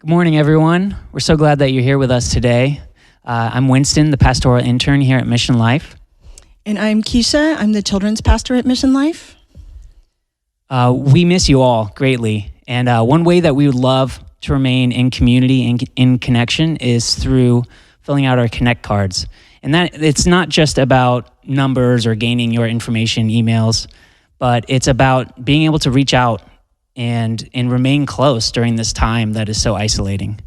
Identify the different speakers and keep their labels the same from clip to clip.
Speaker 1: Good morning, everyone. We're so glad that you're here with us today. I'm Winston, the pastoral intern here at Mission Life.
Speaker 2: And I'm Keisha. I'm the children's pastor at Mission Life.
Speaker 1: We miss you all greatly. And one way that we would love to remain in community and in connection is through filling out our Connect cards. And that it's not just about numbers or gaining your information, emails, but it's about being able to reach out and remain close during this time that is so isolating.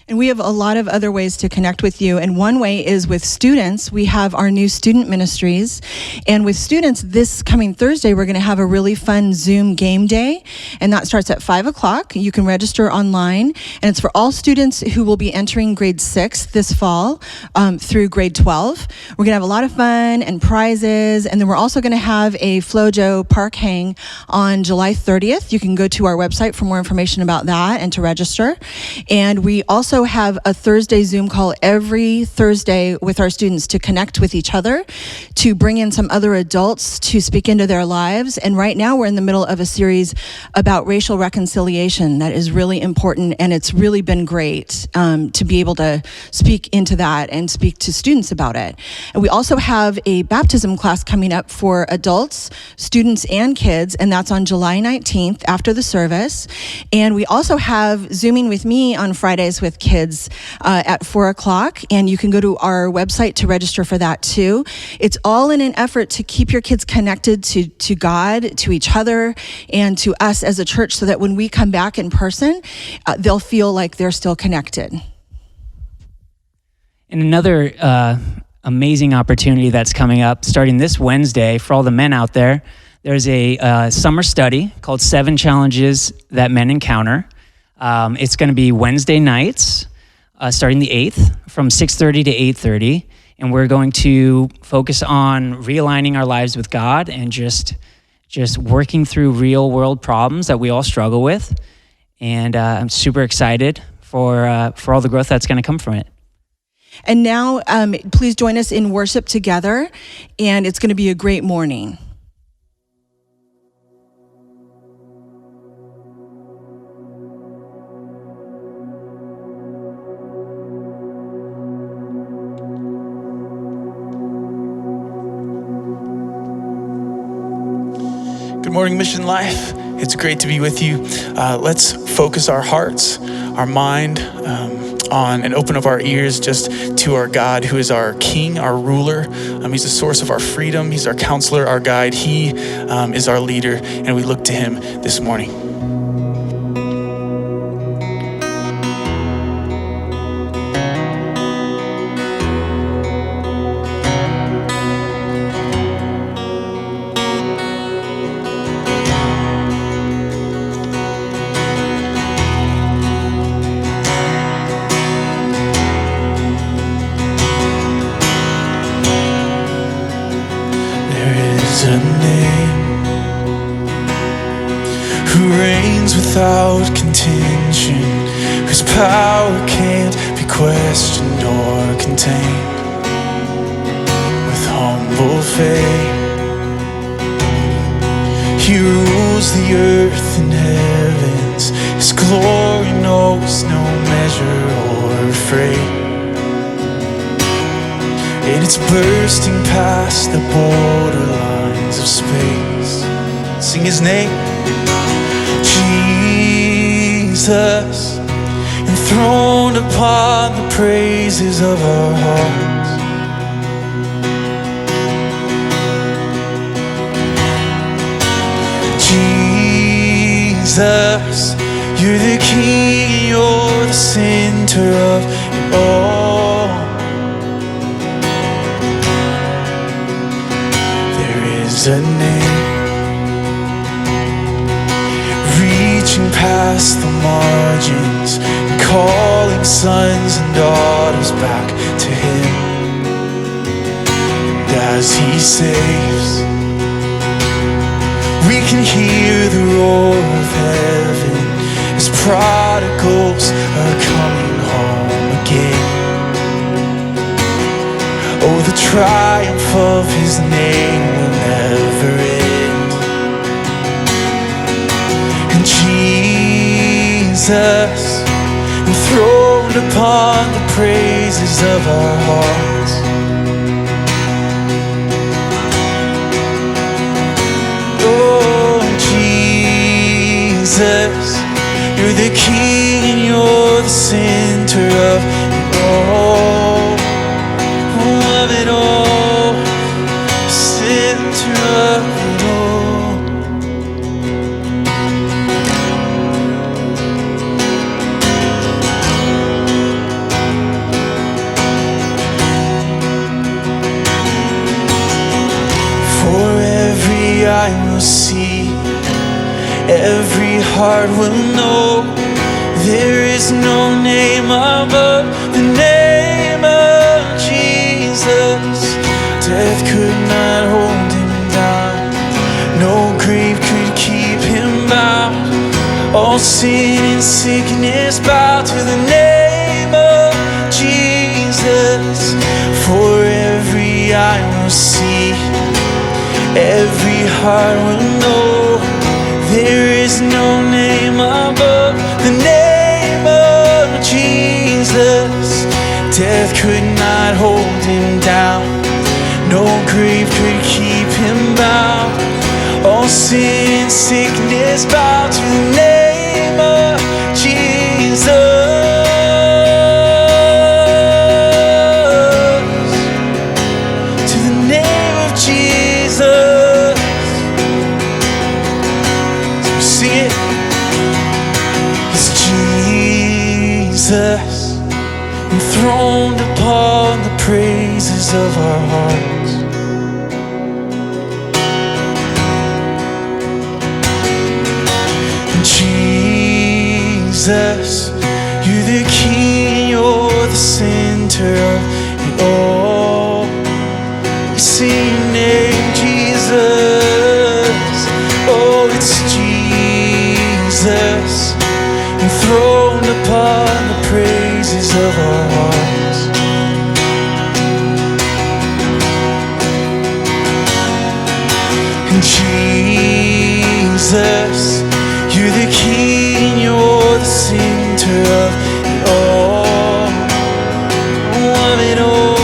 Speaker 2: And we have a lot of other ways to connect with you. And one way is with students. We have our new student ministries. And with students, this coming Thursday, we're going to have a really fun Zoom game day. And that starts at 5 o'clock. You can register online. And it's for all students who will be entering grade 6 this fall through grade 12. We're going to have a lot of fun and prizes. And then we're also going to have a Flojo Park Hang on July 30th. You can go to our website for more information about that and to register. And we also have a Thursday Zoom call every Thursday with our students to connect with each other, to bring in some other adults to speak into their lives. And right now we're in the middle of a series about racial reconciliation that is really important, and it's really been great to be able to speak into that and speak to students about it. And we also have a baptism class coming up for adults, students, and kids, and that's on July 19th after the service. And we also have Zooming with me on Fridays with kids at 4 o'clock, and you can go to our website to register for that too. It's all in an effort to keep your kids connected to God, to each other, and to us as a church, so that when we come back in person, they'll feel like they're still connected.
Speaker 1: And another amazing opportunity that's coming up starting this Wednesday for all the men out there, there's a summer study called 7 Challenges That Men Encounter. It's going to be Wednesday nights, starting the 8th, from 6:30 to 8:30, and we're going to focus on realigning our lives with God and just working through real world problems that we all struggle with. And I'm super excited for all the growth that's going to come from it.
Speaker 2: And now, please join us in worship together, and it's going to be a great morning.
Speaker 3: Good morning, Mission Life. It's great to be with you. Let's focus our hearts, our mind, on and open up our ears just to our God, who is our King, our ruler. He's the source of our freedom. He's our counselor, our guide. He is our leader, and we look to him this morning. A name who reigns without contention, whose power can't be questioned or contained. With humble faith, he rules the earth and heavens. His glory knows no measure or freight. And it's bursting past the borderlines of space. Sing his name. Jesus, enthroned upon the praises of our hearts. Jesus, you're the King, you're the center of it all. A name reaching past the margins, calling sons and daughters back to him. And as he saves, we can hear the roar of heaven as prodigals are coming home again. Oh, the triumph of his name will never end. And Jesus, enthroned upon the praises of our hearts. Oh, Jesus, you're the King and you're the center of it all. Of it all, center of it all. For every eye will see, every heart will know, there is no name above the name of Jesus. Death could not hold him down, no grave could keep him bound. All sin and sickness bow to the name of Jesus. For every eye will see, every heart will know, there is no name above the name of Jesus. Death could not hold him down, no grave could keep him bound. All sin and sickness bow to the name of Jesus. To the name of Jesus. So sing it. It's Jesus, enthroned upon the praises of our hearts. Jesus, you're the King, you're the center of it all. We sing your name, Jesus. Oh, it's Jesus, enthroned upon the praises of our hearts. And Jesus, you're the King, you're the center of it all, of it all.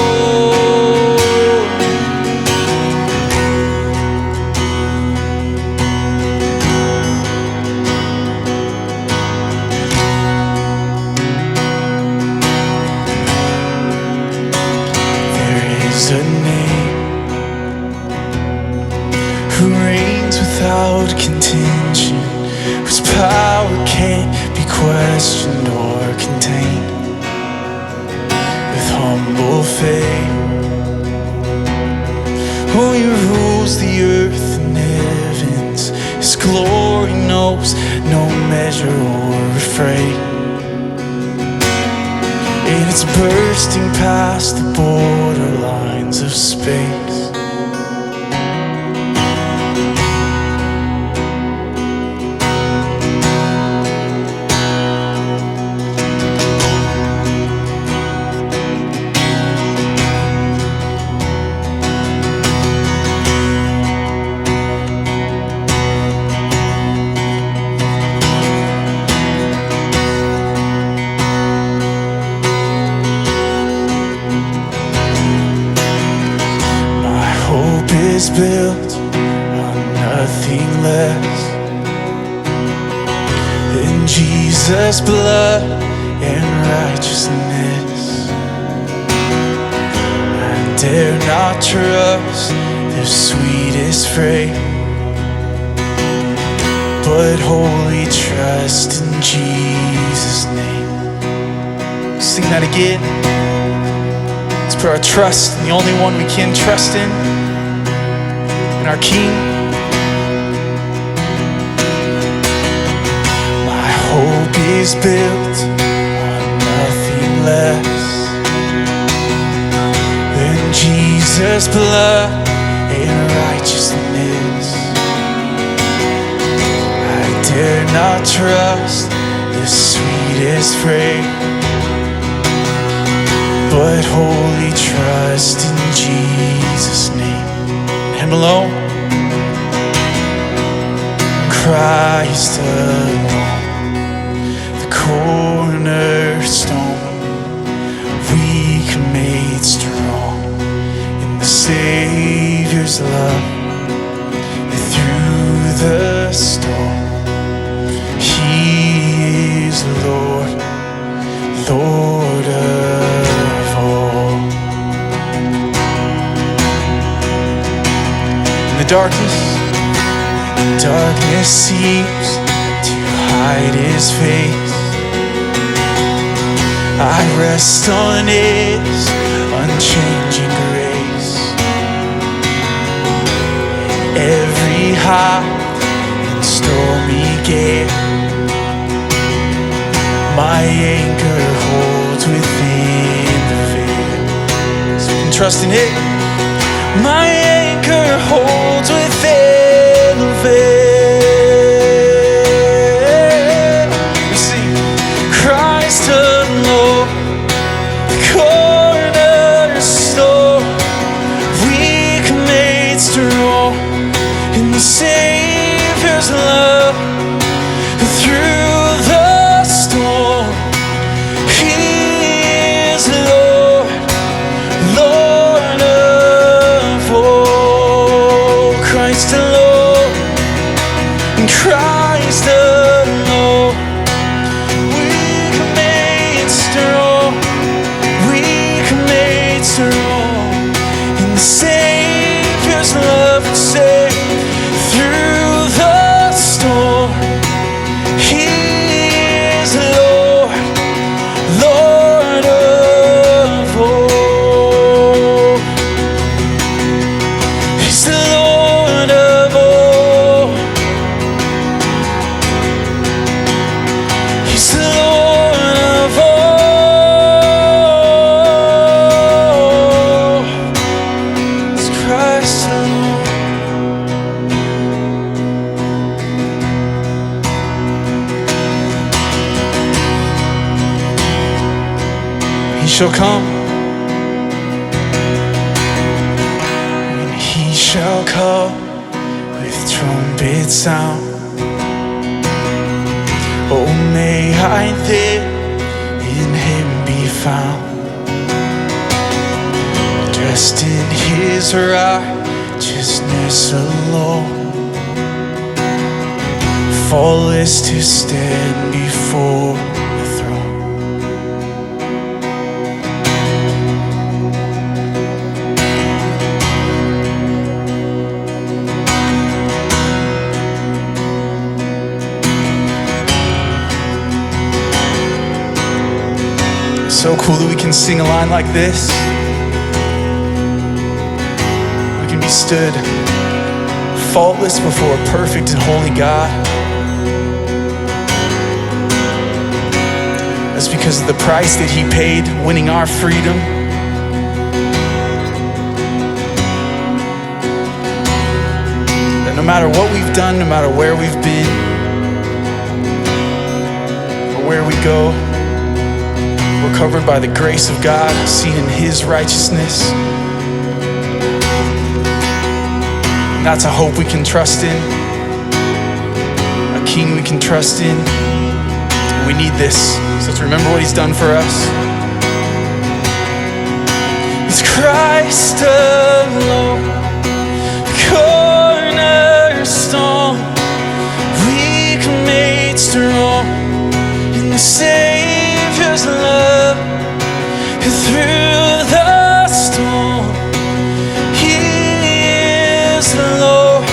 Speaker 3: There is a name who reigns without contention, whose power can't be questioned or contained. With humble faith, oh, he rules the earth and heavens. His glory knows no measure or refrain, and it's bursting past the borderlines of space. Is built on nothing less than Jesus' blood and righteousness. I dare not trust the sweetest frame, but wholly trust in Jesus' name. Sing that again. Let's put our trust in the only one we can trust in our King. My hope is built on nothing less than Jesus' blood and righteousness. I dare not trust the sweetest frame, but wholly trust in Jesus' name. Him alone, Christ alone, the cornerstone. Savior's love through the storm. He is Lord, Lord of all. In the darkness seems to hide his face. I rest on his unchanging grace. Every high and stormy gale, my anchor holds within the veil. So you can trust in it. My anchor holds within the veil. You see, Christ alone, the cornerstone, weak made strong in the Savior's love through the storm. He is Lord, Lord of all. Christ alone, Christ alone, weak made strong, weak made strong in the Savior's love and say through the storm. He is Lord, Lord of all. He's the Lord of all. He's the Lord of all. It's Christ alone. He shall come, and he shall come with trumpet sound. Oh, may I there in him be found, dressed in his righteousness alone, faultless to stand before the throne. So cool that we can sing a line like this. We can be stood faultless before a perfect and holy God. That's because of the price that he paid, winning our freedom. That no matter what we've done, no matter where we've been, or where we go, we're covered by the grace of God, seen in his righteousness. And that's a hope we can trust in, a king we can trust in. We need this, so let's remember what he's done for us. It's Christ alone, cornerstone, weak made strong in the Savior's love through the storm. He is the Lord,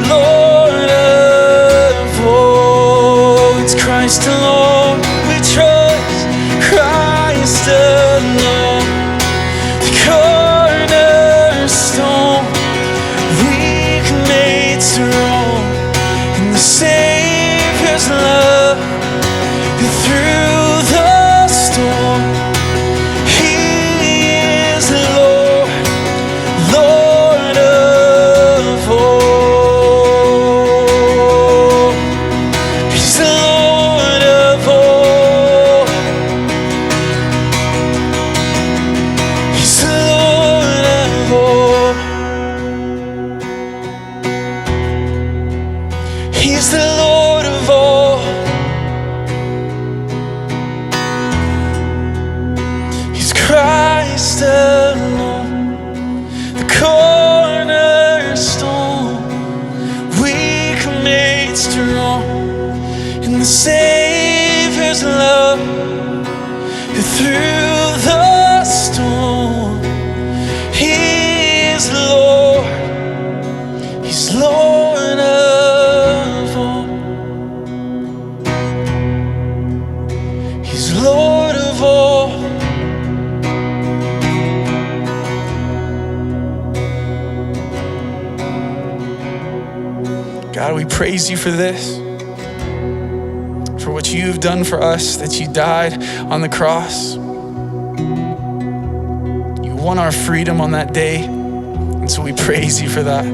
Speaker 3: Lord of all. It's Christ alone we trust, Christ alone, the cornerstone, weak made strong in the Savior's love through God, we praise you for this, for what you have done for us, that you died on the cross. You won our freedom on that day, and so we praise you for that.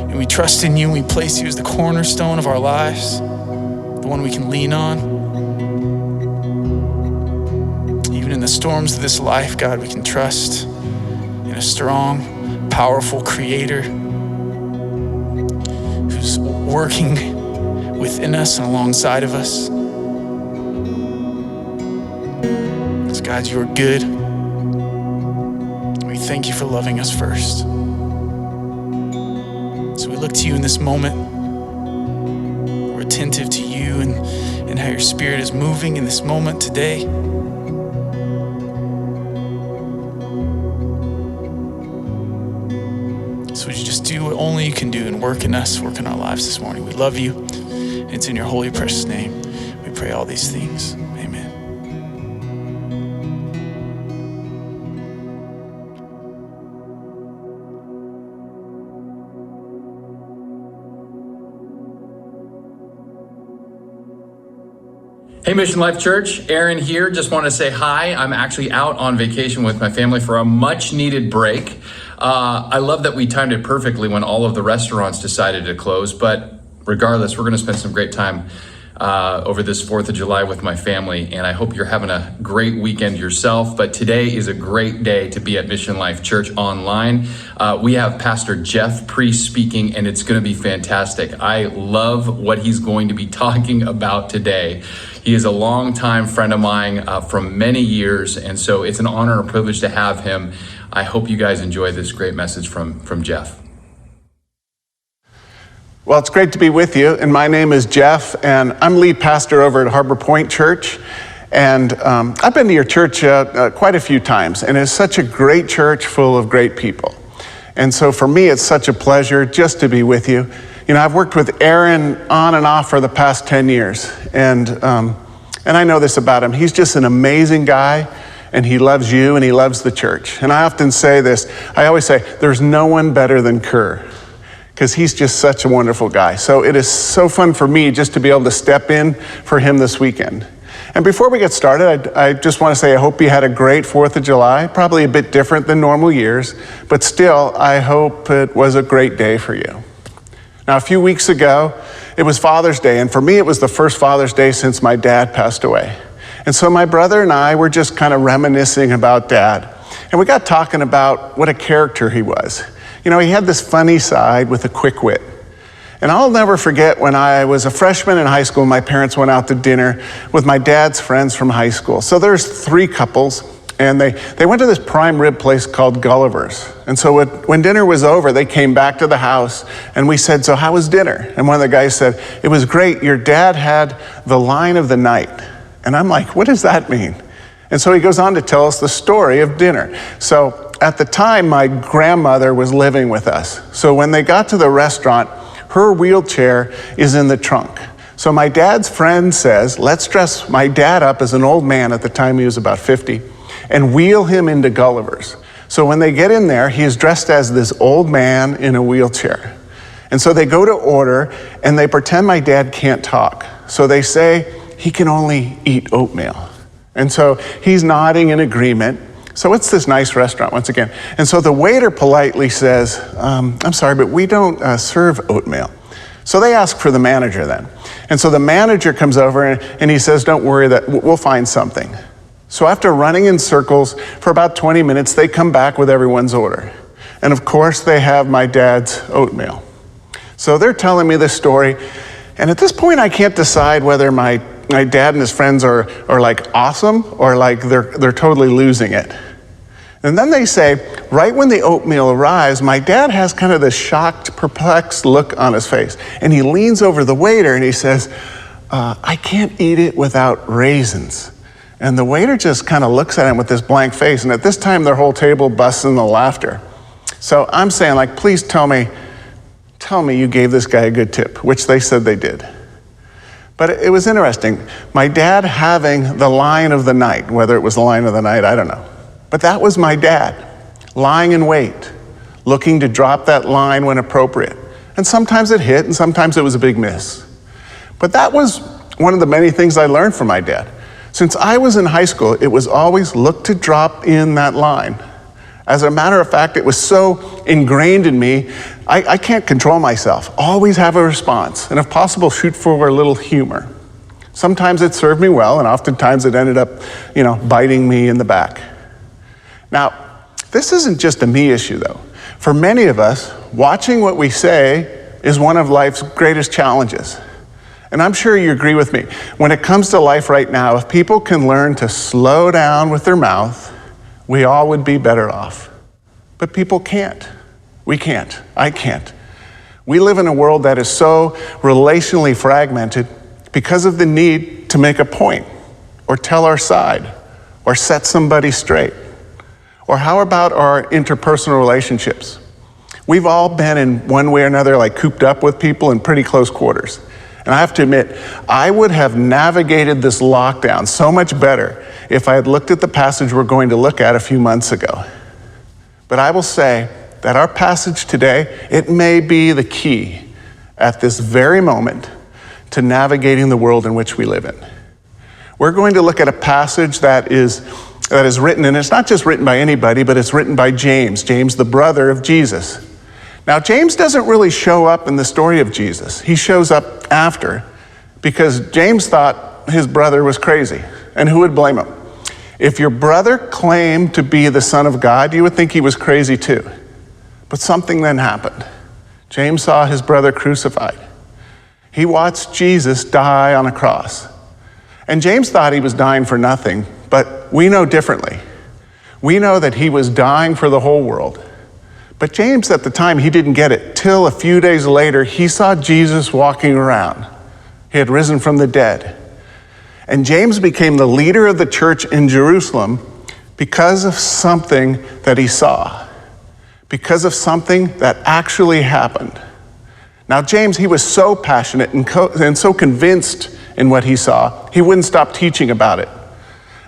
Speaker 3: And we trust in you, and we place you as the cornerstone of our lives, the one we can lean on. Even in the storms of this life, God, we can trust in a strong, powerful creator who's working within us and alongside of us. Because God, you are good. We thank you for loving us first. So we look to you in this moment. We're attentive to you and how your Spirit is moving in this moment today. So would you just do what only you can do and work in us, work in our lives this morning. We love you. It's in your holy, precious name we pray all these things. Amen.
Speaker 4: Hey, Mission Life Church, Aaron here. Just want to say hi. I'm actually out on vacation with my family for a much needed break. I love that we timed it perfectly when all of the restaurants decided to close, but regardless, we're going to spend some great time over this 4th of July with my family, and I hope you're having a great weekend yourself. But today is a great day to be at Mission Life Church online. We have Pastor Jeff Pries speaking, and it's going to be fantastic. I love what he's going to be talking about today. He is a longtime friend of mine from many years, and so it's an honor and a privilege to have him. I hope you guys enjoy this great message from Jeff.
Speaker 5: Well, it's great to be with you, and my name is Jeff, and I'm lead pastor over at Harbor Point Church, and I've been to your church quite a few times, and it's such a great church full of great people. And so for me, it's such a pleasure just to be with you. You know, I've worked with Aaron on and off for the past 10 years, and I know this about him. He's just an amazing guy, and he loves you, and he loves the church. And I often say this, I always say, there's no one better than Kerr, because he's just such a wonderful guy. So it is so fun for me just to be able to step in for him this weekend. And before we get started, I just want to say I hope you had a great 4th of July, probably a bit different than normal years, but still, I hope it was a great day for you. Now, a few weeks ago, it was Father's Day, and for me, it was the first Father's Day since my dad passed away. And so my brother and I were just kind of reminiscing about Dad, and we got talking about what a character he was. You know, he had this funny side with a quick wit. And I'll never forget when I was a freshman in high school, my parents went out to dinner with my dad's friends from high school. So there's 3 couples, and they went to this prime rib place called Gulliver's. And so when dinner was over, they came back to the house, and we said, so how was dinner? And one of the guys said, it was great. Your dad had the line of the night. And I'm like, what does that mean? And so he goes on to tell us the story of dinner. So at the time, my grandmother was living with us. So when they got to the restaurant, her wheelchair is in the trunk. So my dad's friend says, let's dress my dad up as an old man, at the time he was about 50, and wheel him into Gulliver's. So when they get in there, he is dressed as this old man in a wheelchair. And so they go to order, and they pretend my dad can't talk. So they say he can only eat oatmeal. And so he's nodding in agreement. So it's this nice restaurant once again. And so the waiter politely says, I'm sorry, but we don't serve oatmeal. So they ask for the manager then. And so the manager comes over and he says, don't worry, that we'll find something. So after running in circles for about 20 minutes, they come back with everyone's order. And of course they have my dad's oatmeal. So they're telling me this story. And at this point, I can't decide whether my dad and his friends are like awesome or like they're totally losing it. And then they say, right when the oatmeal arrives, my dad has kind of this shocked, perplexed look on his face. And he leans over the waiter and he says, I can't eat it without raisins. And the waiter just kind of looks at him with this blank face. And at this time, their whole table busts into laughter. So I'm saying, like, please tell me you gave this guy a good tip, which they said they did. But it was interesting. My dad having the line of the night, whether it was the line of the night, I don't know. But that was my dad, lying in wait, looking to drop that line when appropriate. And sometimes it hit, and sometimes it was a big miss. But that was one of the many things I learned from my dad. Since I was in high school, it was always look to drop in that line. As a matter of fact, it was so ingrained in me, I can't control myself. Always have a response, and if possible, shoot for a little humor. Sometimes it served me well, and oftentimes it ended up, biting me in the back. Now, this isn't just a me issue, though. For many of us, watching what we say is one of life's greatest challenges. And I'm sure you agree with me. When it comes to life right now, if people can learn to slow down with their mouth, we all would be better off. But people can't. We can't. I can't. We live in a world that is so relationally fragmented because of the need to make a point, or tell our side, or set somebody straight. Or how about our interpersonal relationships? We've all been in one way or another like cooped up with people in pretty close quarters. And I have to admit, I would have navigated this lockdown so much better if I had looked at the passage we're going to look at a few months ago. But I will say that our passage today, it may be the key at this very moment to navigating the world in which we live in. We're going to look at a passage that is written, and it's not just written by anybody, but it's written by James, the brother of Jesus. Now, James doesn't really show up in the story of Jesus. He shows up after, because James thought his brother was crazy, and who would blame him? If your brother claimed to be the Son of God, you would think he was crazy too. But something then happened. James saw his brother crucified. He watched Jesus die on a cross. And James thought he was dying for nothing, but we know differently. We know that he was dying for the whole world. But James, at the time, he didn't get it. Till a few days later, he saw Jesus walking around. He had risen from the dead. And James became the leader of the church in Jerusalem because of something that he saw, because of something that actually happened. Now, James, he was so passionate and so convinced in what he saw, he wouldn't stop teaching about it.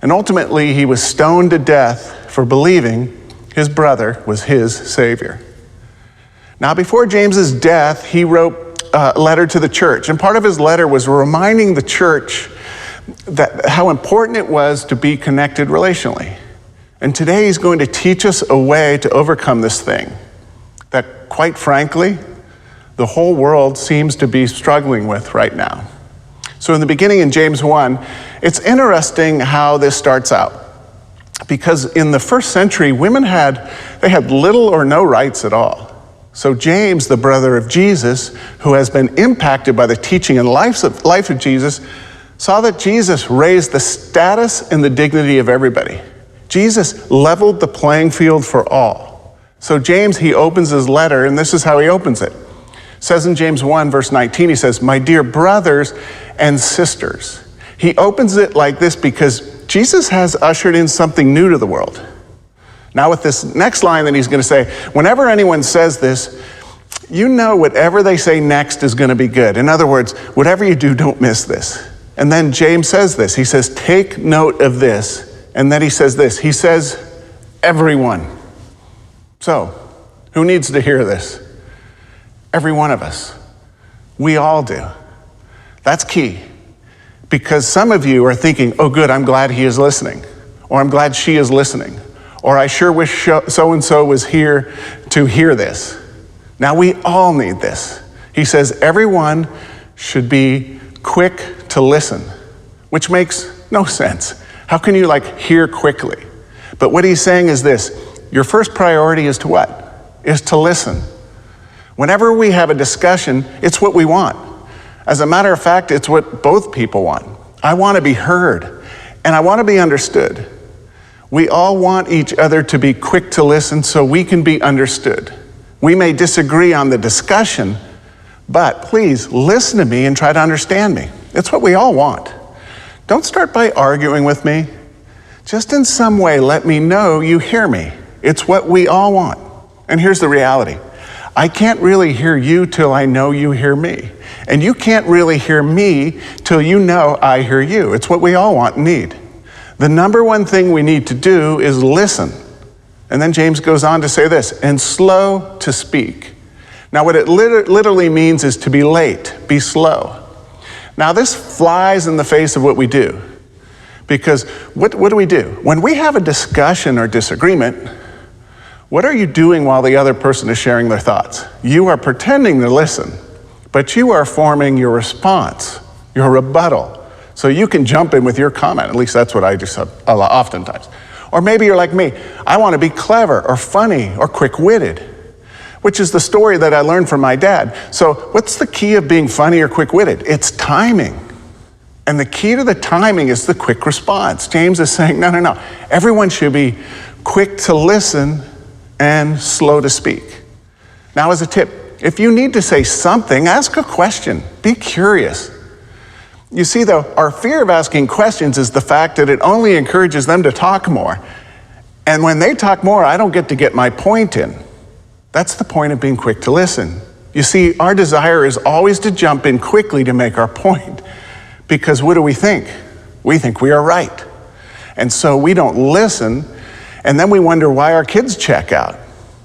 Speaker 5: And ultimately, he was stoned to death for believing his brother was his Savior. Now, before James's death, he wrote a letter to the church. And part of his letter was reminding the church that how important it was to be connected relationally. And today he's going to teach us a way to overcome this thing that, quite frankly, the whole world seems to be struggling with right now. So in the beginning in James 1, it's interesting how this starts out. Because in the first century, women had little or no rights at all. So James, the brother of Jesus, who has been impacted by the teaching and life of Jesus, saw that Jesus raised the status and the dignity of everybody. Jesus leveled the playing field for all. So James, he opens his letter, and this is how he opens it. It says in James 1, verse 19, he says, "My dear brothers and sisters." He opens it like this because Jesus has ushered in something new to the world. Now with this next line that he's going to say, whenever anyone says this, you know whatever they say next is going to be good. In other words, whatever you do, don't miss this. And then James says this. He says, take note of this. And then he says this. He says, everyone. So, who needs to hear this? Every one of us. We all do. That's key. Because some of you are thinking, oh good, I'm glad he is listening. Or I'm glad she is listening. Or I sure wish so-and-so was here to hear this. Now we all need this. He says everyone should be quick to listen, which makes no sense. How can you hear quickly? But what he's saying is this, your first priority is to what? Is to listen. Whenever we have a discussion, it's what we want. As a matter of fact, it's what both people want. I want to be heard, and I want to be understood. We all want each other to be quick to listen so we can be understood. We may disagree on the discussion, but please listen to me and try to understand me. It's what we all want. Don't start by arguing with me. Just in some way, let me know you hear me. It's what we all want. And here's the reality. I can't really hear you till I know you hear me. And you can't really hear me till you know I hear you. It's what we all want and need. The number one thing we need to do is listen. And then James goes on to say this, and slow to speak. Now what it literally means is to be late, be slow. Now this flies in the face of what we do. Because what do we do? When we have a discussion or disagreement, what are you doing while the other person is sharing their thoughts? You are pretending to listen, but you are forming your response, your rebuttal. So you can jump in with your comment. At least that's what I do oftentimes. Or maybe you're like me. I want to be clever or funny or quick-witted, which is the story that I learned from my dad. So what's the key of being funny or quick-witted? It's timing. And the key to the timing is the quick response. James is saying, no. Everyone should be quick to listen and slow to speak. Now, as a tip, if you need to say something, ask a question. Be curious. You see, though, our fear of asking questions is the fact that it only encourages them to talk more. And when they talk more, I don't get my point in. That's the point of being quick to listen. You see, our desire is always to jump in quickly to make our point. Because what do we think? We think we are right. And so we don't listen, and then we wonder why our kids check out,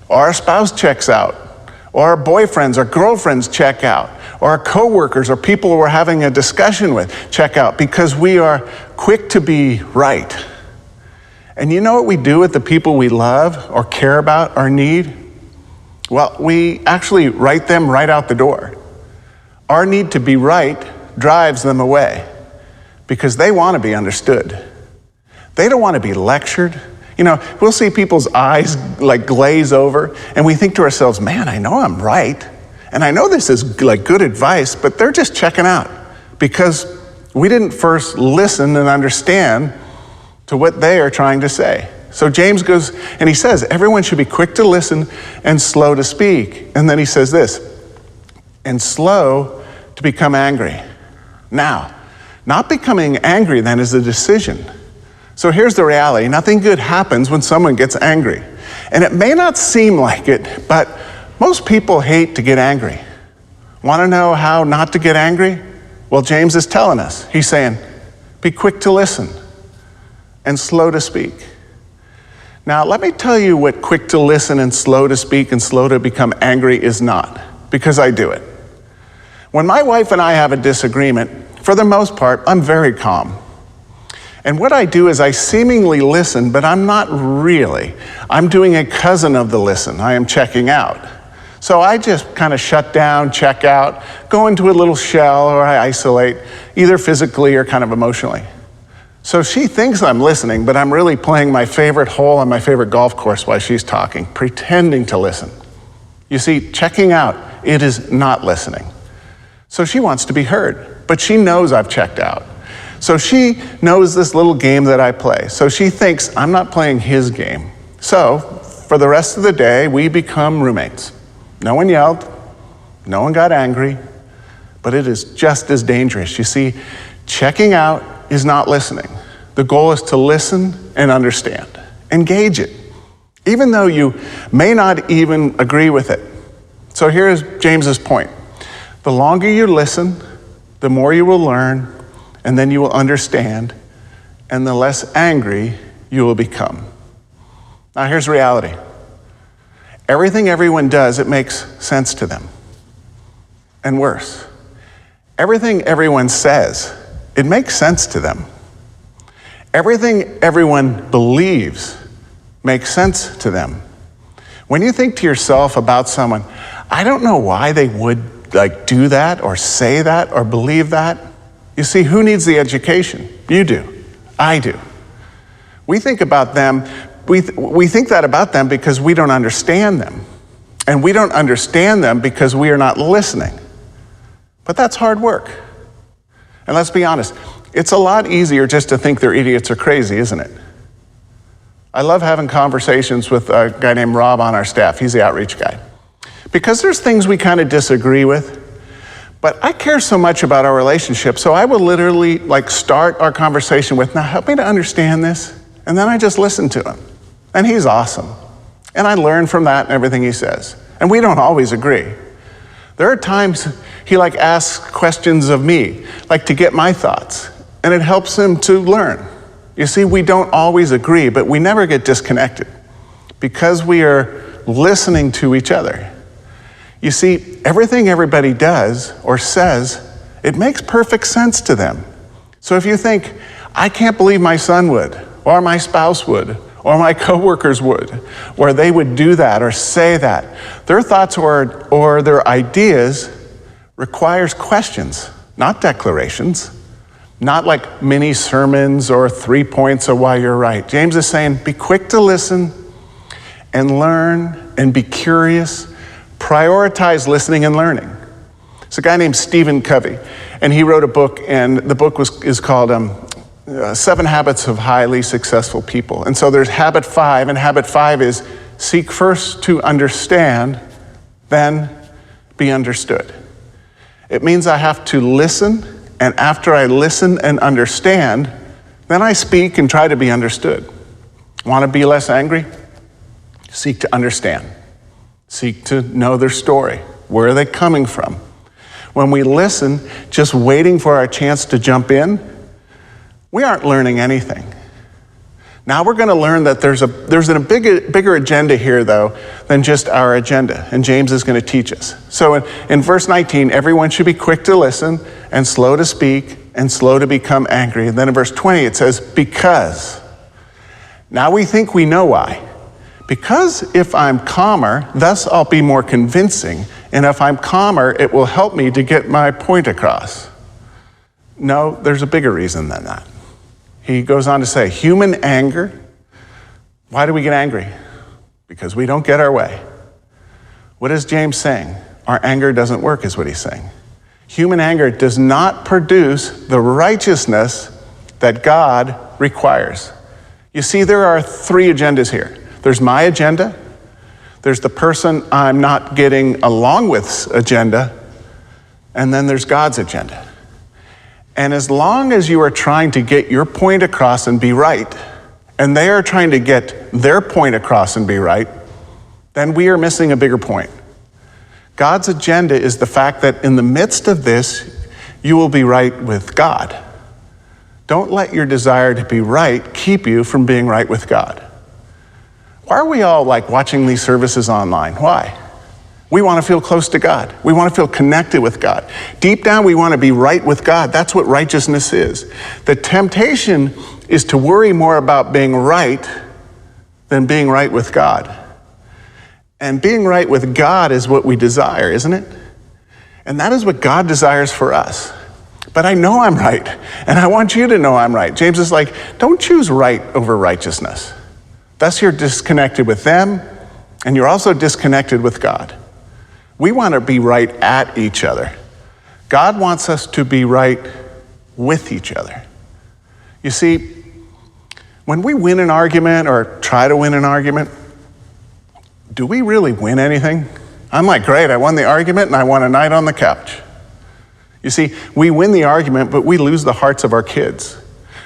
Speaker 5: or our spouse checks out, or our boyfriends or girlfriends check out, or our coworkers or people we're having a discussion with check out, because we are quick to be right. And you know what we do with the people we love or care about or need? Well, we actually write them right out the door. Our need to be right drives them away because they want to be understood. They don't want to be lectured. You know, we'll see people's eyes like glaze over and we think to ourselves, man, I know I'm right. And I know this is like good advice, but they're just checking out because we didn't first listen and understand to what they are trying to say. So James goes and he says, everyone should be quick to listen and slow to speak. And then he says this, and slow to become angry. Now, not becoming angry then is a decision. So here's the reality. Nothing good happens when someone gets angry. And it may not seem like it, but most people hate to get angry. Want to know how not to get angry? Well, James is telling us. He's saying, be quick to listen and slow to speak. Now, let me tell you what quick to listen and slow to speak and slow to become angry is not, because I do it. When my wife and I have a disagreement, for the most part, I'm very calm. And what I do is I seemingly listen, but I'm not really. I'm doing a cousin of the listen. I am checking out. So I just kind of shut down, check out, go into a little shell, or I isolate, either physically or kind of emotionally. So she thinks I'm listening, but I'm really playing my favorite hole on my favorite golf course while she's talking, pretending to listen. You see, checking out, it is not listening. So she wants to be heard, but she knows I've checked out. So she knows this little game that I play. So she thinks I'm not playing his game. So for the rest of the day, we become roommates. No one yelled, no one got angry, but it is just as dangerous. You see, checking out is not listening. The goal is to listen and understand. Engage it, even though you may not even agree with it. So here's James's point. The longer you listen, the more you will learn, and then you will understand, and the less angry you will become. Now here's reality. Everything everyone does, it makes sense to them. And worse, everything everyone says, it makes sense to them. Everything everyone believes makes sense to them. When you think to yourself about someone, I don't know why they would do that or say that or believe that. You see, who needs the education? You do. I do. We think about them, we think that about them because we don't understand them. And we don't understand them because we are not listening. But that's hard work. And let's be honest, it's a lot easier just to think they're idiots or crazy, isn't it? I love having conversations with a guy named Rob on our staff. He's the outreach guy. Because there's things we kind of disagree with, but I care so much about our relationship, so I will literally start our conversation with, now help me to understand this, and then I just listen to him. And he's awesome. And I learn from that and everything he says. And we don't always agree. There are times he asks questions of me, to get my thoughts, and it helps him to learn. You see, we don't always agree, but we never get disconnected. because we are listening to each other. You see, everything everybody does or says, it makes perfect sense to them. So if you think, I can't believe my son would, or my spouse would, or my coworkers would, or they would do that or say that, their thoughts or their ideas requires questions, not declarations, not like mini sermons or 3 points of why you're right. James is saying, be quick to listen and learn and be curious. Prioritize listening and learning. It's a guy named Stephen Covey, and he wrote a book, and the book is called 7 Habits of Highly Successful People. And so there's habit 5, and habit 5 is seek first to understand, then be understood. It means I have to listen, and after I listen and understand, then I speak and try to be understood. Want to be less angry? Seek to understand. Seek to know their story. Where are they coming from? When we listen, just waiting for our chance to jump in, we aren't learning anything. Now we're going to learn that there's a bigger agenda here, though, than just our agenda, and James is going to teach us. So in verse 19, everyone should be quick to listen and slow to speak and slow to become angry. And then in verse 20, it says, because. Now we think we know why. Because if I'm calmer, thus I'll be more convincing, and if I'm calmer, it will help me to get my point across. No, there's a bigger reason than that. He goes on to say, human anger. Why do we get angry? Because we don't get our way. What is James saying? Our anger doesn't work, is what he's saying. Human anger does not produce the righteousness that God requires. You see, there are 3 agendas here. There's my agenda, there's the person I'm not getting along with's agenda, and then there's God's agenda. And as long as you are trying to get your point across and be right, and they are trying to get their point across and be right, then we are missing a bigger point. God's agenda is the fact that in the midst of this, you will be right with God. Don't let your desire to be right keep you from being right with God. Why are we all like watching these services online? Why? We want to feel close to God. We want to feel connected with God. Deep down, we want to be right with God. That's what righteousness is. The temptation is to worry more about being right than being right with God. And being right with God is what we desire, isn't it? And that is what God desires for us. But I know I'm right, and I want you to know I'm right. James is like, don't choose right over righteousness. Thus you're disconnected with them, and you're also disconnected with God. We want to be right at each other. God wants us to be right with each other. You see, when we win an argument or try to win an argument, do we really win anything? I'm like, great, I won the argument and I want a night on the couch. You see, we win the argument, but we lose the hearts of our kids.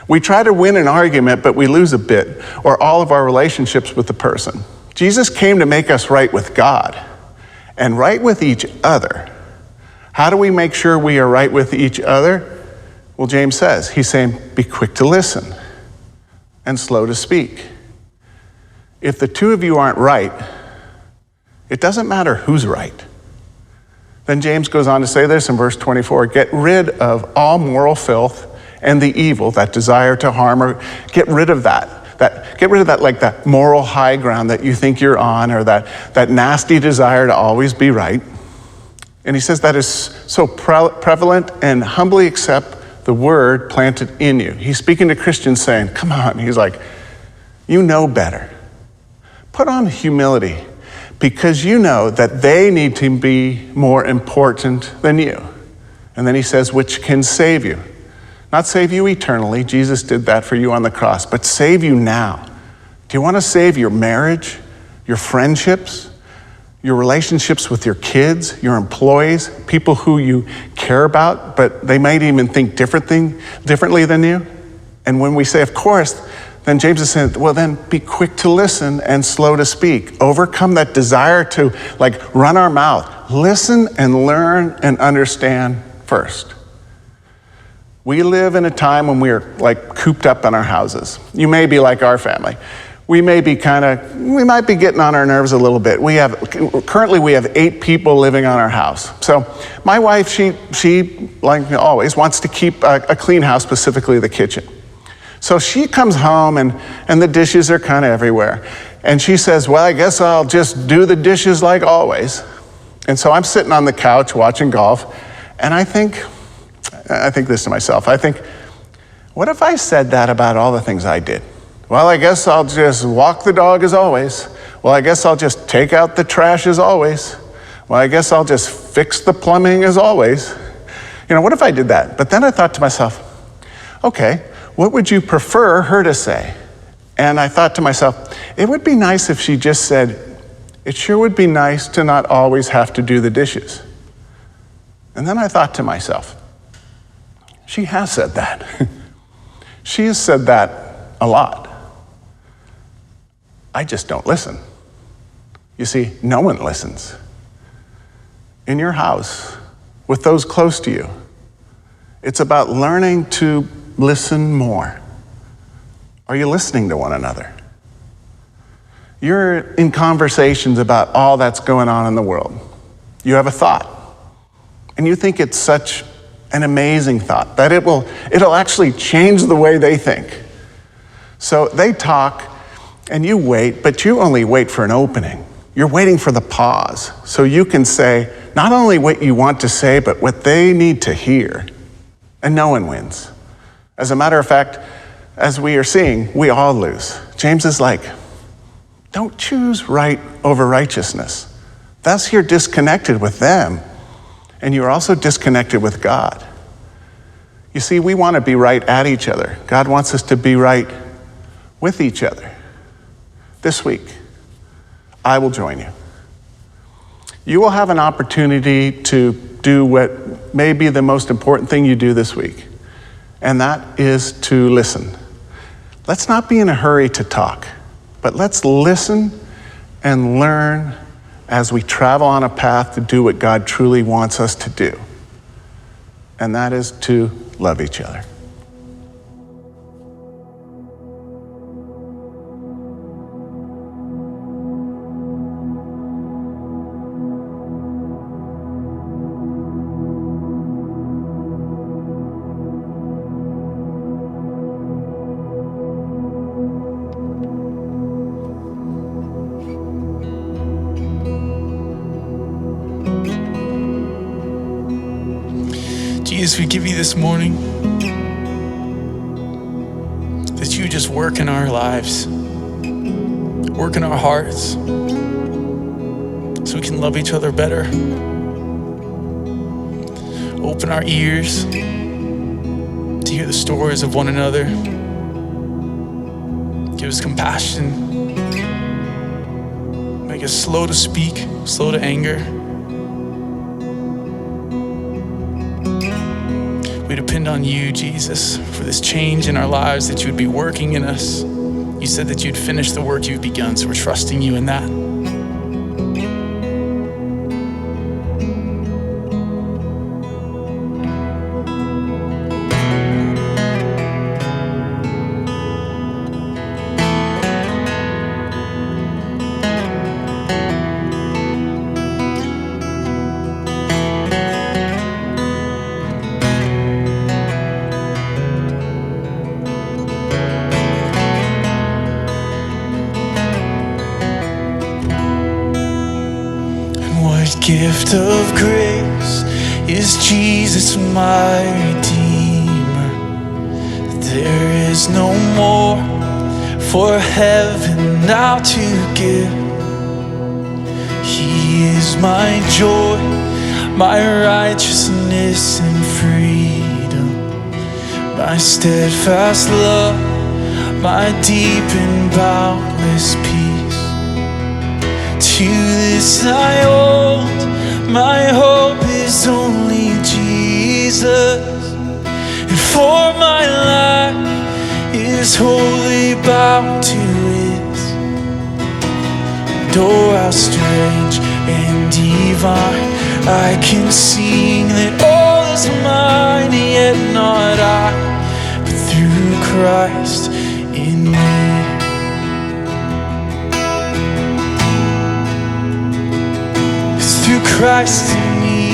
Speaker 5: We try to win an argument, but we lose a bit, or all of our relationships with the person. Jesus came to make us right with God and right with each other. How do we make sure we are right with each other? Well, James says, he's saying, be quick to listen and slow to speak. If the two of you aren't right, it doesn't matter who's right. Then James goes on to say this in verse 24, get rid of all moral filth and the evil, that desire to harm, or get rid of that like that moral high ground that you think you're on, or that nasty desire to always be right. And he says that is so prevalent, and humbly accept the word planted in you. He's speaking to Christians saying, come on, he's like, you know better. Put on humility, because you know that they need to be more important than you. And then he says, which can save you. Not save you eternally, Jesus did that for you on the cross, but save you now. Do you want to save your marriage, your friendships, your relationships with your kids, your employees, people who you care about, but they might even think differently than you? And when we say, of course, then James is saying, well, then be quick to listen and slow to speak. Overcome that desire to like run our mouth. Listen and learn and understand first. We live in a time when we are like cooped up in our houses. You may be like our family. we might be getting on our nerves a little bit. Currently we have 8 people living on our house. So my wife, she like always wants to keep a clean house, specifically the kitchen. So she comes home and the dishes are kind of everywhere. And she says, well, I guess I'll just do the dishes like always. And so I'm sitting on the couch watching golf, and I think this to myself. I think, what if I said that about all the things I did? Well, I guess I'll just walk the dog as always. Well, I guess I'll just take out the trash as always. Well, I guess I'll just fix the plumbing as always. What if I did that? But then I thought to myself, okay, what would you prefer her to say? And I thought to myself, it would be nice if she just said, it sure would be nice to not always have to do the dishes. And then I thought to myself, she has said that. She has said that a lot. I just don't listen. You see, no one listens. In your house, with those close to you, it's about learning to listen more. Are you listening to one another? You're in conversations about all that's going on in the world. You have a thought, and you think it's such an amazing thought that it'll actually change the way they think. So they talk, and you wait, but you only wait for an opening. You're waiting for the pause, so you can say not only what you want to say, but what they need to hear. And no one wins. As a matter of fact, as we are seeing, we all lose. James is like, don't choose right over righteousness. Thus you're disconnected with them, and you're also disconnected with God. You see, we want to be right at each other. God wants us to be right with each other. This week, I will join you. You will have an opportunity to do what may be the most important thing you do this week, and that is to listen. Let's not be in a hurry to talk, but let's listen and learn as we travel on a path to do what God truly wants us to do, and that is to love each other.
Speaker 3: Jesus, we give you this morning that you just work in our lives, work in our hearts, so we can love each other better. Open our ears to hear the stories of one another. Give us compassion. Make us slow to speak, slow to anger. We depend on you, Jesus, for this change in our lives, that you would be working in us. You said that you'd finish the work you've begun, so we're trusting you in that. Gift of grace is Jesus, my Redeemer. There is no more for heaven now to give. He is my joy, my righteousness and freedom, my steadfast love, my deep and boundless peace. To this I hold, my hope is only Jesus, and for my life is wholly bound to His. And oh, how strange and divine, I can sing that all is mine, yet not I, but through Christ in me. Christ in me.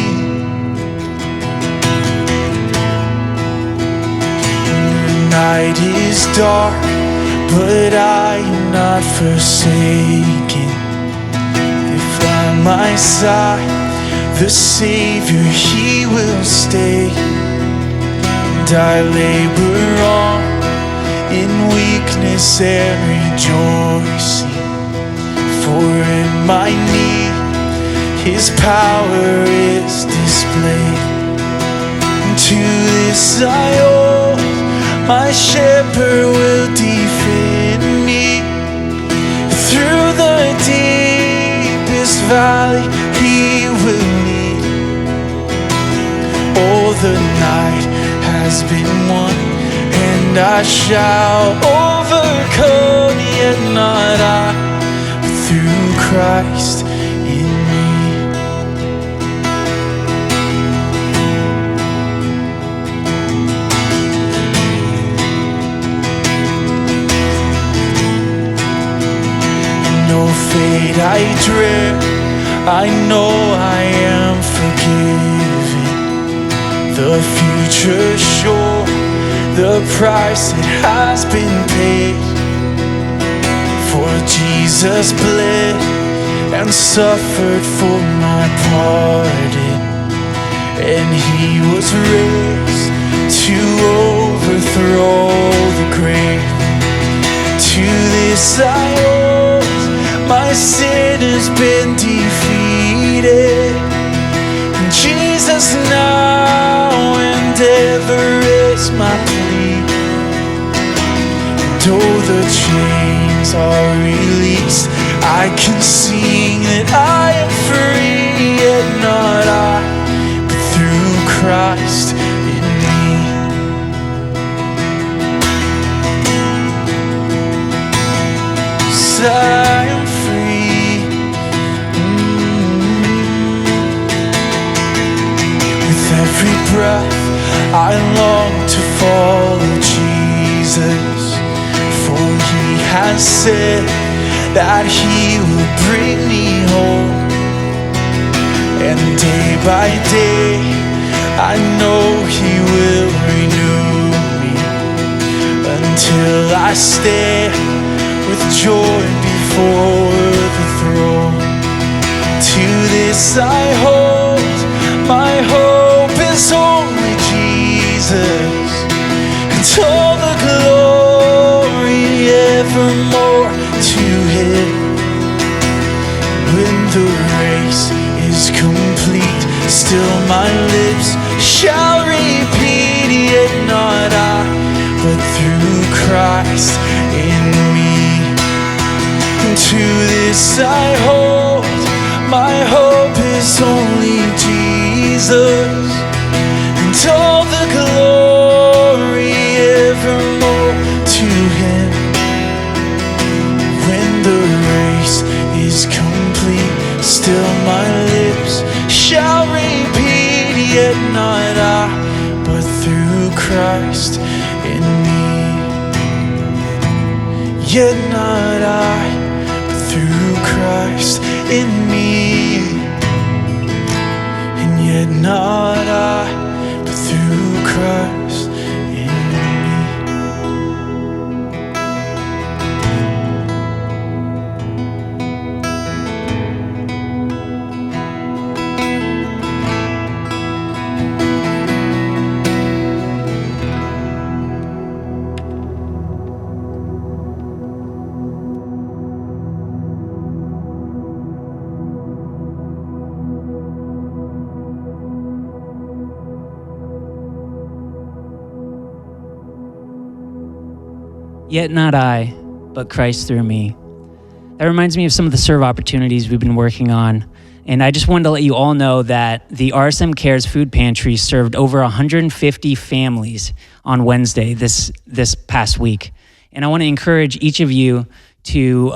Speaker 3: The night is dark, but I am not forsaken. If by my side the Savior, He will stay. And I labor on in weakness and rejoicing, for in my need His power is displayed. And to this I hold, my shepherd will defend me. Through the deepest valley He will lead. Oh, the night has been won, and I shall overcome, yet not I, but through Christ in me. No fate I dread, I know I am forgiven. The future sure, the price that has been paid. For Jesus bled and suffered for my pardon, and He was raised to overthrow the grave. To this I hold, my sin has been defeated. And Jesus now and ever is my plea. And though the chains are released, I can sing that I am free, yet not I, but through Christ in me. So I am free. With every breath I long to follow Jesus, for He has said that He will bring me home. And day by day I know He will renew me, until I stand with joy before the throne. To this I hold, my hope is only Jesus, and all the glory evermore to Him. When the race is complete, still my lips shall repeat, yet not I, but through Christ in me. And to this I hold, my hope is only Jesus, and all the glory evermore to Him. When the race is complete, still my lips shall repeat, yet not I, but through Christ in me. Yet not I, but through Christ in me. And yet not I, but through Christ in me.
Speaker 1: Yet not I, but Christ through me. That reminds me of some of the serve opportunities we've been working on. And I just wanted to let you all know that the RSM Cares Food Pantry served over 150 families on Wednesday this past week. And I want to encourage each of you to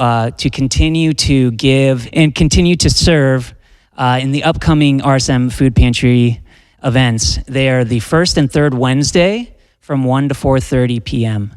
Speaker 1: continue to give and continue to serve in the upcoming RSM Food Pantry events. They are the first and third Wednesday from 1 to 4:30 p.m.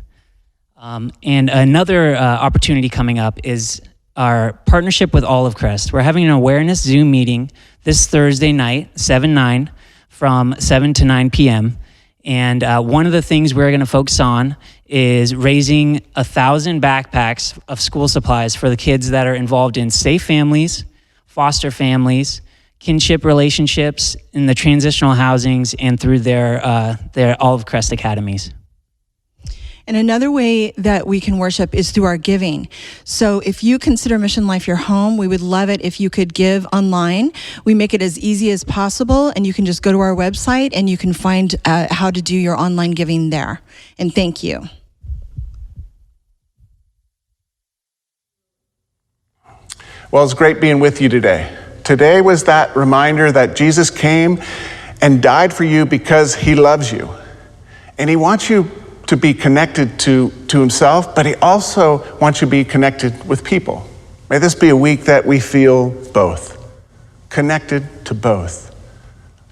Speaker 1: And another opportunity coming up is our partnership with Olive Crest. We're having an awareness Zoom meeting this Thursday night, 7/9, from 7 to 9 p.m. And one of the things we're going to focus on is raising 1,000 backpacks of school supplies for the kids that are involved in safe families, foster families, kinship relationships, in the transitional housings, and through their Olive Crest academies.
Speaker 2: And another way that we can worship is through our giving. So if you consider Mission Life your home, we would love it if you could give online. We make it as easy as possible, and you can just go to our website and you can find how to do your online giving there. And thank you.
Speaker 5: Well, it's great being with you today. Today was that reminder that Jesus came and died for you because he loves you. And he wants you to be connected to himself, but he also wants you to be connected with people. May this be a week that we feel both, connected to both.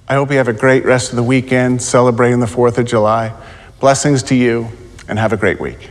Speaker 5: I hope you have a great rest of the weekend celebrating the 4th of July. Blessings to you, and have a great week.